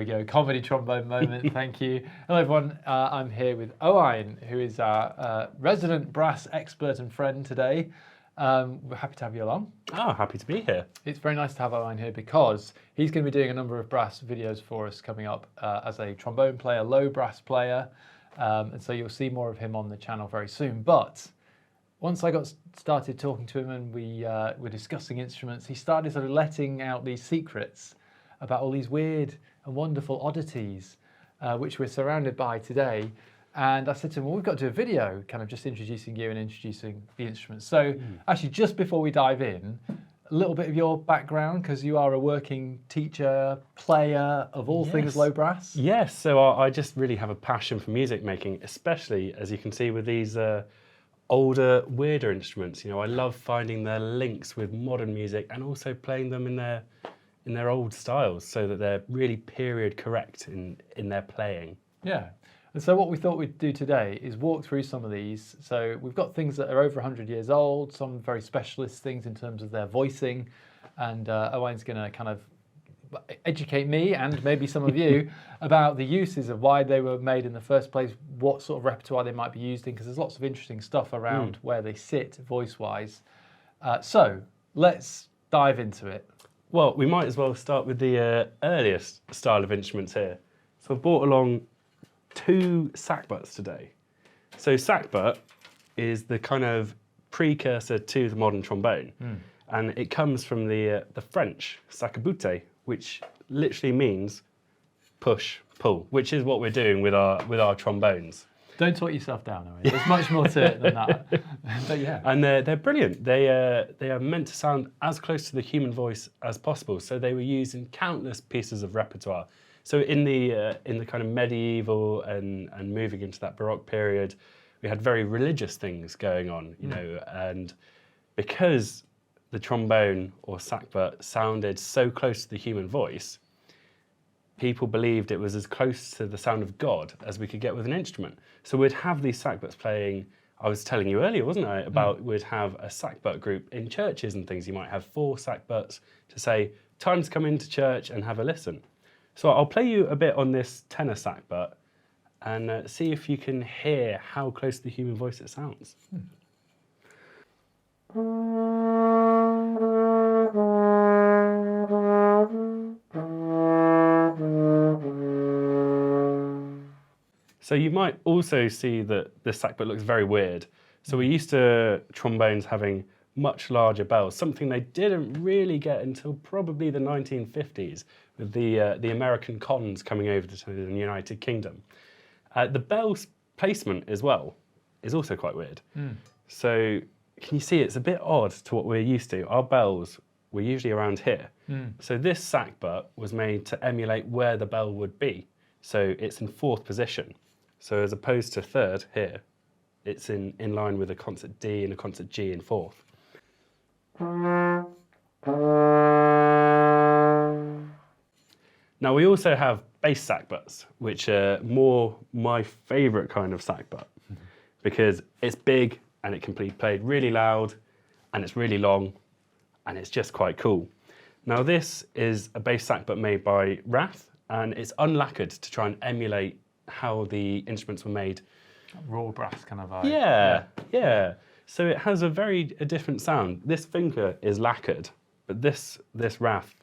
we go, comedy trombone moment, thank you. Hello everyone, I'm here with Owain, who is our resident brass expert and friend today. We're happy to have you along. Oh, happy to be here. It's very nice to have Owain here because he's going to be doing a number of brass videos for us coming up as a trombone player, low brass player, and so you'll see more of him on the channel very soon. But once I got started talking to him and we were discussing instruments, he started sort of letting out these secrets about all these weird and wonderful oddities, which we're surrounded by today. And I said to him, well, we've got to do a video kind of just introducing you and introducing the instruments. So actually, just before we dive in, a little bit of your background, because you are a working teacher, player of all things low brass. Yes, so I just really have a passion for music making, especially, as you can see, with these older, weirder instruments. You know, I love finding their links with modern music and also playing them in their old styles so that they're really period correct in their playing. Yeah, and so what we thought we'd do today is walk through some of these. So we've got things that are over 100 years old, some very specialist things in terms of their voicing, and Owain's going to kind of educate me and maybe some of you about the uses of why they were made in the first place, what sort of repertoire they might be used in, because there's lots of interesting stuff around where they sit voice-wise. So let's dive into it. Well, we might as well start with the earliest style of instruments here. So I've brought along 2 sackbuts today. So sackbut is the kind of precursor to the modern trombone, and it comes from the French sackbute, which literally means push, pull, which is what we're doing with our trombones. Don't talk yourself down, Owain. There's much more to it than that. But yeah. And they're brilliant. They are meant to sound as close to the human voice as possible. So they were used in countless pieces of repertoire. So in the kind of medieval and moving into that Baroque period, we had very religious things going on, you know, and because the trombone or sackbut sounded so close to the human voice, people believed it was as close to the sound of God as we could get with an instrument. So we'd have these sackbuts playing. I was telling you earlier, wasn't I, about we'd have a sackbut group in churches and things. You might have 4 sackbuts to say, time to come into church and have a listen. So I'll play you a bit on this tenor sackbut and see if you can hear how close to the human voice it sounds. So you might also see that the sackbut looks very weird. So we're used to trombones having much larger bells, something they didn't really get until probably the 1950s with the American cons coming over to the United Kingdom. The bell's placement as well is also quite weird. So can you see it's a bit odd to what we're used to? Our bells were usually around here. So this sackbut was made to emulate where the bell would be. So it's in 4th position. So as opposed to 3rd here, it's in line with a concert D and a concert G in 4th. Now we also have bass sackbuts, which are more my favourite kind of sackbut because it's big and it can be played really loud and it's really long and it's just quite cool. Now this is a bass sackbut made by Rath and it's unlacquered to try and emulate how the instruments were made. Raw brass kind of vibe. Yeah. So it has a different sound. This finger is lacquered, but this Rath,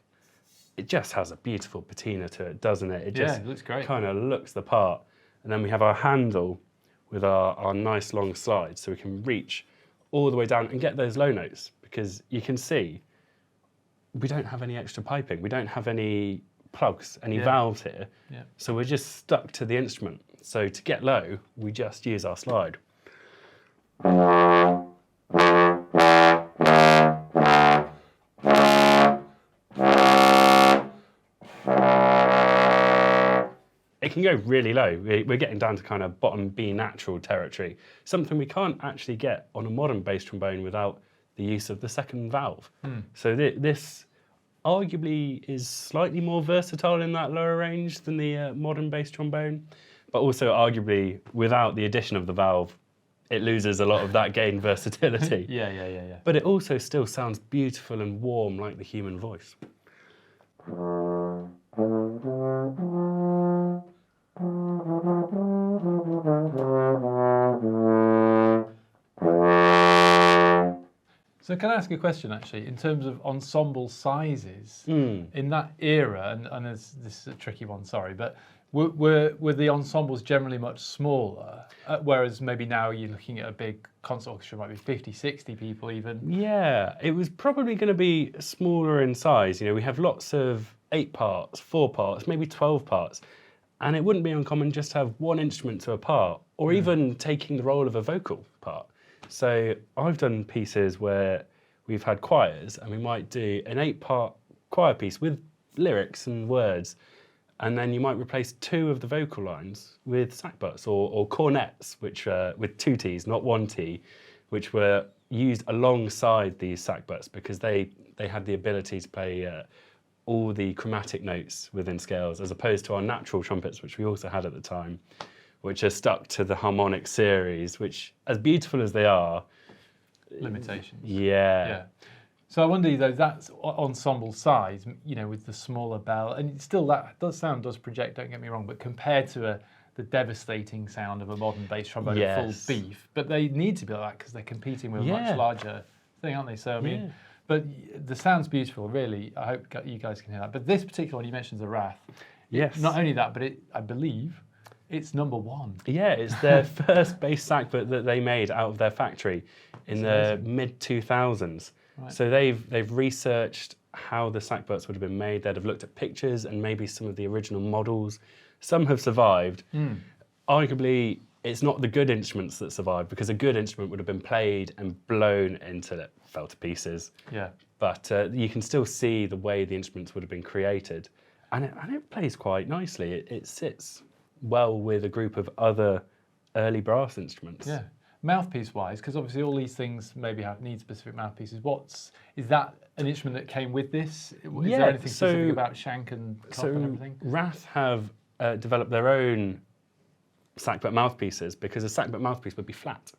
it just has a beautiful patina to it, doesn't it? It just it looks great. Kind of looks the part. And then we have our handle with our nice long slide, so we can reach all the way down and get those low notes, because you can see we don't have any extra piping. We don't have any plugs, any valves here. So we're just stuck to the instrument. So to get low, we just use our slide. It can go really low. We're getting down to kind of bottom B natural territory, something we can't actually get on a modern bass trombone without the use of the second valve. So this arguably is slightly more versatile in that lower range than the modern bass trombone, but also arguably without the addition of the valve, it loses a lot of that gain versatility. Yeah. But it also still sounds beautiful and warm like the human voice. So can I ask a question actually, in terms of ensemble sizes, in that era, and this is a tricky one, sorry, but were the ensembles generally much smaller, whereas maybe now you're looking at a big concert orchestra, might be 50, 60 people even? Yeah, it was probably going to be smaller in size. You know, we have lots of 8 parts, 4 parts, maybe 12 parts, and it wouldn't be uncommon just to have one instrument to a part, or even taking the role of a vocal part. So I've done pieces where we've had choirs, and we might do an 8-part choir piece with lyrics and words, and then you might replace 2 of the vocal lines with sackbuts or cornets, which with 2 T's, not 1 T, which were used alongside these sackbuts because they had the ability to play all the chromatic notes within scales, as opposed to our natural trumpets, which we also had at the time, which are stuck to the harmonic series, which, as beautiful as they are, Limitations. Yeah. So I wonder, though, that's ensemble size, you know, with the smaller bell, and still that sound does project, don't get me wrong, but compared to the devastating sound of a modern bass trombone at full beef, but they need to be like that because they're competing with a much larger thing, aren't they? So, I mean, but the sound's beautiful, really. I hope you guys can hear that. But this particular one, you mentioned the Wrath. Yes. Not only that, but I believe it's #1. Yeah, it's their first bass sackbut that they made out of their factory in the mid-2000s. Right. So they've researched how the sackbuts would have been made. They'd have looked at pictures and maybe some of the original models. Some have survived. Arguably, it's not the good instruments that survived, because a good instrument would have been played and blown until it fell to pieces. Yeah. But you can still see the way the instruments would have been created. And it plays quite nicely. It sits well with a group of other early brass instruments. Yeah. Mouthpiece wise, because obviously all these things maybe need specific mouthpieces. Is that an instrument that came with this? Is there anything specific about shank and cup and everything? Wrath have developed their own sackbut mouthpieces, because a sackbut mouthpiece would be flat.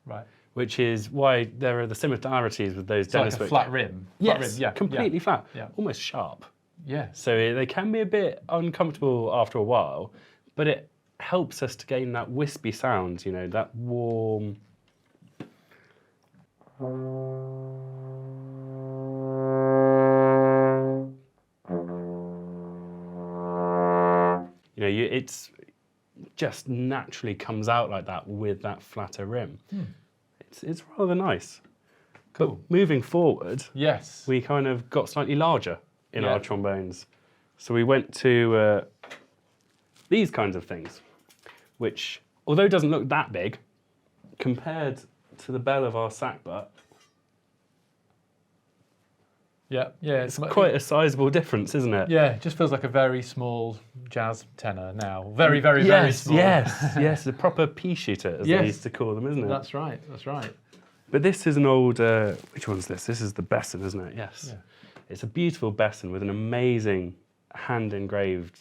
Right. Which is why there are the similarities with those Dennis like a flat rim. Yes, flat rim. Yeah, completely flat. Yeah. Almost sharp. Yeah. So they can be a bit uncomfortable after a while, but it helps us to gain that wispy sound, you know, that warm. You know, it's just naturally comes out like that with that flatter rim. It's rather nice. Cool. But moving forward, yes, we kind of got slightly larger in our trombones. So we went to these kinds of things, which, although doesn't look that big, compared to the bell of our sackbut, it's quite a sizable difference, isn't it? Yeah, it just feels like a very small jazz tenor now. Very, very, very small. Yes, a proper pea shooter, as they used to call them, isn't it? That's right. But this is an old, which one's this? This is the Besson, isn't it? Yes. Yeah. It's a beautiful Besson with an amazing hand-engraved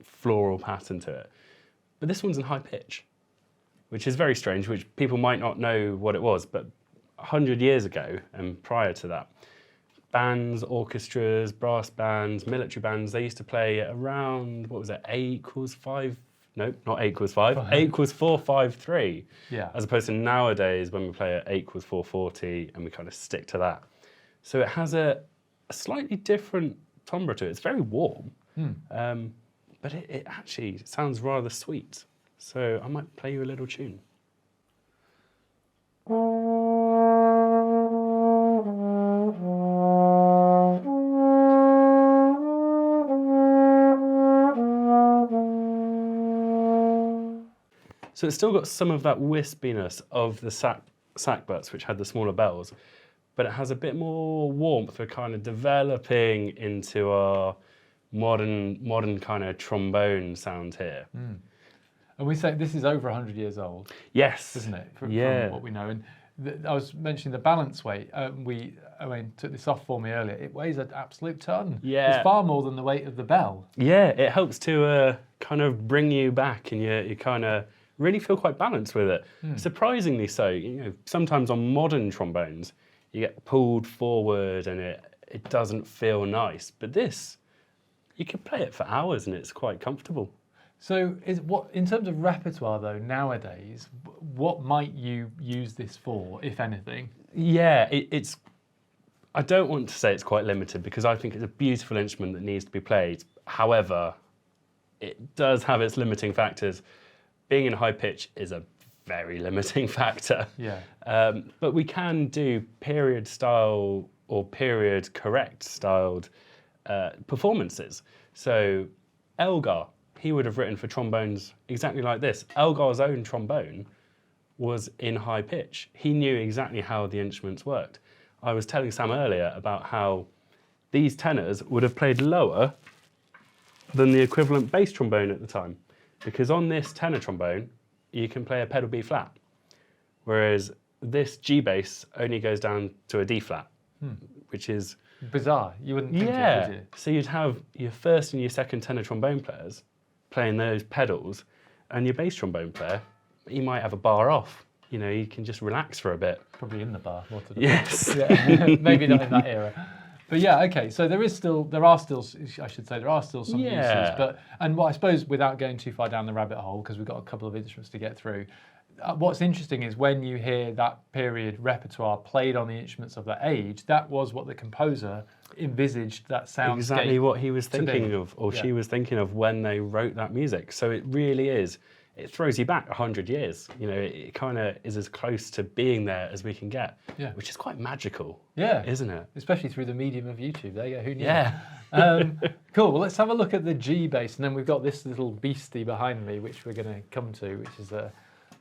floral pattern to it. But this one's in high pitch, which is very strange, which people might not know what it was, but 100 years ago and prior to that, bands, orchestras, brass bands, military bands, they used to play around, what was it, A = 5? No, not A = 5. A = 4, 5, 3. Yeah. As opposed to nowadays when we play at A = 440 and we kind of stick to that. So it has a slightly different timbre to it. It's very warm, but it actually sounds rather sweet. So I might play you a little tune. So it's still got some of that wispiness of the sackbuts, which had the smaller bells, but it has a bit more warmth for kind of developing into our modern kind of trombone sound here. And we say this is over 100 years old. Yes. Isn't it? From what we know. And I was mentioning the balance weight. Took this off for me earlier. It weighs an absolute ton. Yeah. It's far more than the weight of the bell. Yeah, it helps to kind of bring you back, and you kind of really feel quite balanced with it. Surprisingly so. You know, sometimes on modern trombones, you get pulled forward and it doesn't feel nice. But this, you could play it for hours and it's quite comfortable. So, in terms of repertoire though nowadays, what might you use this for, if anything? Yeah, it's. I don't want to say it's quite limited because I think it's a beautiful instrument that needs to be played. However, it does have its limiting factors. Being in high pitch is a very limiting factor. Yeah. But we can do period style or period correct styled performances. So Elgar, he would have written for trombones exactly like this. Elgar's own trombone was in high pitch. He knew exactly how the instruments worked. I was telling Sam earlier about how these tenors would have played lower than the equivalent bass trombone at the time, because on this tenor trombone, you can play a pedal B flat, whereas this G bass only goes down to a D flat, which is bizarre. You wouldn't think it, would you? So you'd have your first and your second tenor trombone players playing those pedals, and your bass trombone player, he might have a bar off. You know, you can just relax for a bit. Probably in the bar. What to do. Yes. Yeah. Maybe not in that era. But yeah, okay. So there are still some uses. But and what I suppose, without going too far down the rabbit hole, because we've got a couple of instruments to get through. What's interesting is when you hear that period repertoire played on the instruments of that age, that was what the composer envisaged that sound. Exactly what he was thinking of, or she was thinking of when they wrote that music. So it really is. It throws you back 100 years. You know, it kind of is as close to being there as we can get, which is quite magical. Yeah, isn't it? Especially through the medium of YouTube. There you go. Who knew? Yeah. Cool. Well, let's have a look at the G bass, and then we've got this little beastie behind me, which we're going to come to, which is a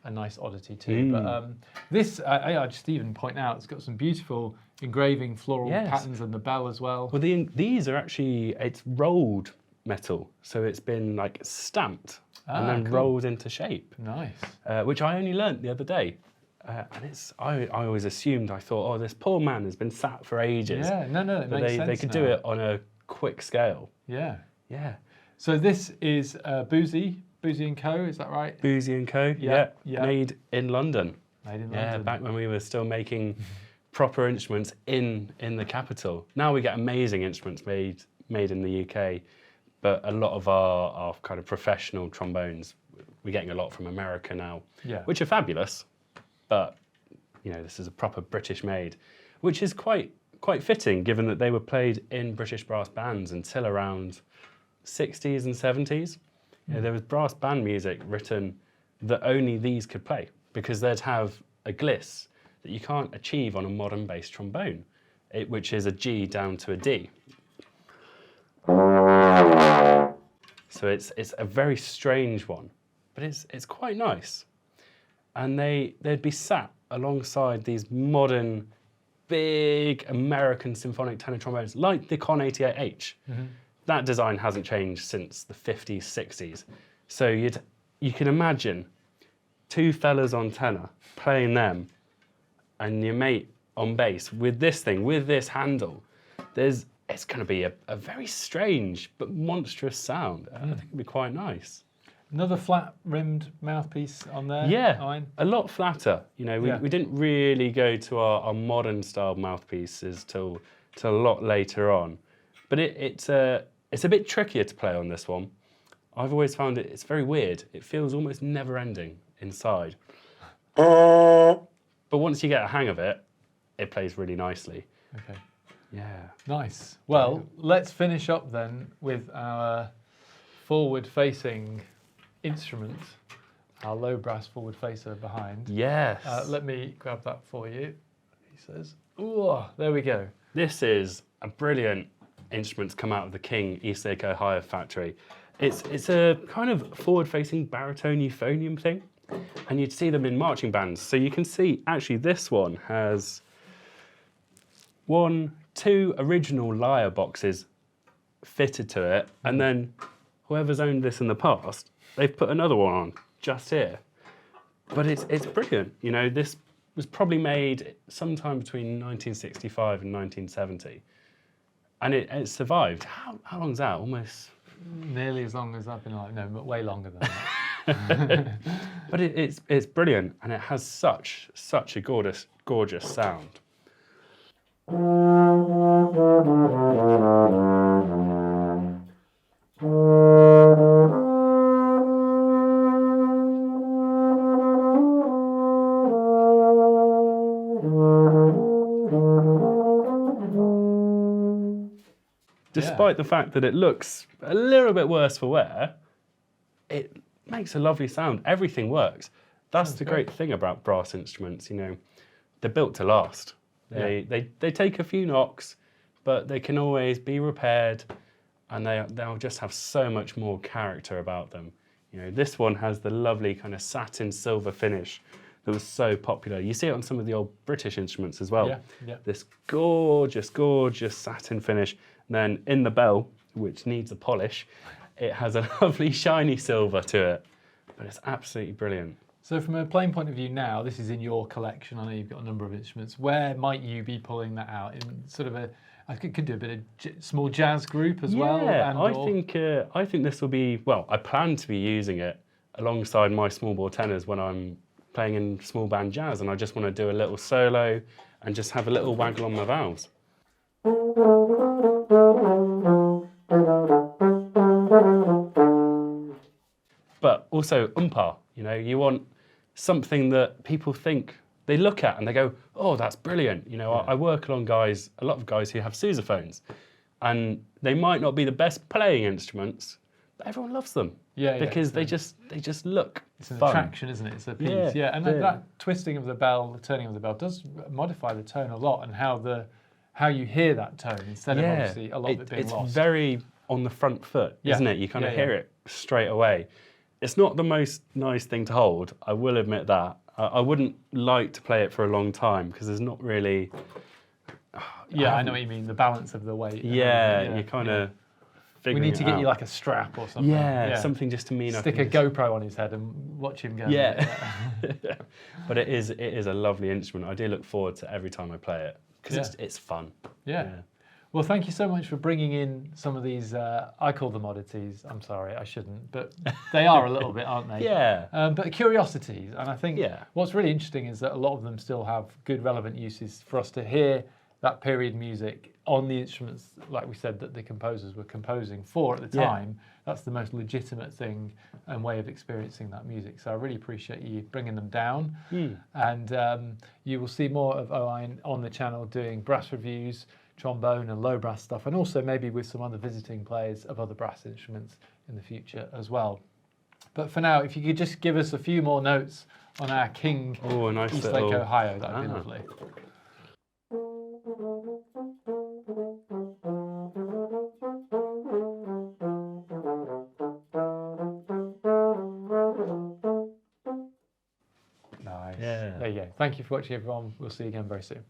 nice oddity too. But this, I just even point out, it's got some beautiful engraving floral patterns and the bell as well. Well, these are actually, it's rolled metal, so it's been like stamped and then rolled into shape. Nice. Which I only learnt the other day. And it's, I always assumed, I thought, oh, this poor man has been sat for ages. Yeah, no, it makes sense. They could do it on a quick scale. Yeah. Yeah. So this is Boozy & Co, is that right? Boozy & Co, yeah. Made in London. Made in London. Yeah, back when we were still making proper instruments in the capital. Now we get amazing instruments made in the UK, but a lot of our kind of professional trombones, we're getting a lot from America now, which are fabulous, but you know, this is a proper British made, which is quite fitting given that they were played in British brass bands until around 60s and 70s. You know, there was brass band music written that only these could play because they'd have a gliss that you can't achieve on a modern bass trombone, which is a G down to a D. So it's a very strange one, but it's quite nice. And they'd be sat alongside these modern, big American symphonic tenor trombones like the Con 88H. That design hasn't changed since the 50s, 60s. So you can imagine two fellas on tenor playing them and your mate on bass with this thing, with this handle. It's going to be a very strange but monstrous sound. I think it'd be quite nice. Another flat-rimmed mouthpiece on there? Yeah, Owen? a lot flatter. You know, we didn't really go to our modern style mouthpieces till a lot later on. But it's a bit trickier to play on this one. I've always found it's very weird. It feels almost never-ending inside. But once you get a hang of it, it plays really nicely. Okay. Yeah. Nice. Well, let's finish up then with our forward-facing instrument, our low brass forward facer behind. Yes. Let me grab that for you, he says. Ooh, there we go. This is a brilliant instrument to come out of the King Eastlake, Ohio factory. It's a kind of forward-facing baritone euphonium thing, and you'd see them in marching bands. So you can see, actually, this one has two original lyre boxes fitted to it, and then whoever's owned this in the past, they've put another one on just here. But it's brilliant. You know, this was probably made sometime between 1965 and 1970. And it survived. How long's that? Almost... Nearly as long as I've been alive. No, but way longer than that. But it's brilliant, and it has such a gorgeous sound. Despite the fact that it looks a little bit worse for wear, it makes a lovely sound. Everything works. That's the great thing about brass instruments, you know. They're built to last. They take a few knocks, but they can always be repaired, and they'll just have so much more character about them. You know, this one has the lovely kind of satin silver finish that was so popular. You see it on some of the old British instruments as well. This gorgeous, gorgeous satin finish. And then in the bell, which needs a polish, it has a lovely shiny silver to it. But it's absolutely brilliant. So from a playing point of view now, this is in your collection. I know you've got a number of instruments. Where might you be pulling that out? In sort of I could do a bit of small jazz group as well. Yeah, I think this will be, well, I plan to be using it alongside my small bore tenors when I'm playing in small band jazz, and I just want to do a little solo and just have a little waggle on my valves. But also umpa, you know, you want something that people think, they look at and they go, oh, that's brilliant. You know, I work along a lot of guys who have sousaphones, and they might not be the best playing instruments, but everyone loves them. Because they just look It's an fun. attraction, isn't it? It's a piece. And that twisting of the bell, the turning of the bell does modify the tone a lot, and how you hear that tone instead of obviously a lot of it being lost. It's very on the front foot, isn't it? You kind of hear it straight away. It's not the most nice thing to hold, I will admit that. I wouldn't like to play it for a long time because there's not really... I know what you mean, the balance of the weight. You kind of we need to get you like a strap or something. Something just to mean stick a GoPro on his head and watch him go. But it is a lovely instrument. I do look forward to every time I play it because it's fun. Well, thank you so much for bringing in some of these, I call them oddities. I'm sorry, I shouldn't, but they are a little bit, aren't they? But curiosities, and I think what's really interesting is that a lot of them still have good relevant uses for us to hear that period music on the instruments, like we said, that the composers were composing for at the time. That's the most legitimate thing and way of experiencing that music. So I really appreciate you bringing them down. And you will see more of Owain on the channel doing brass reviews, trombone and low brass stuff, and also maybe with some other visiting players of other brass instruments in the future as well. But for now, if you could just give us a few more notes on our King Eastlake, Ohio, that would be lovely. Nice. There you go. Thank you for watching, everyone. We'll see you again very soon.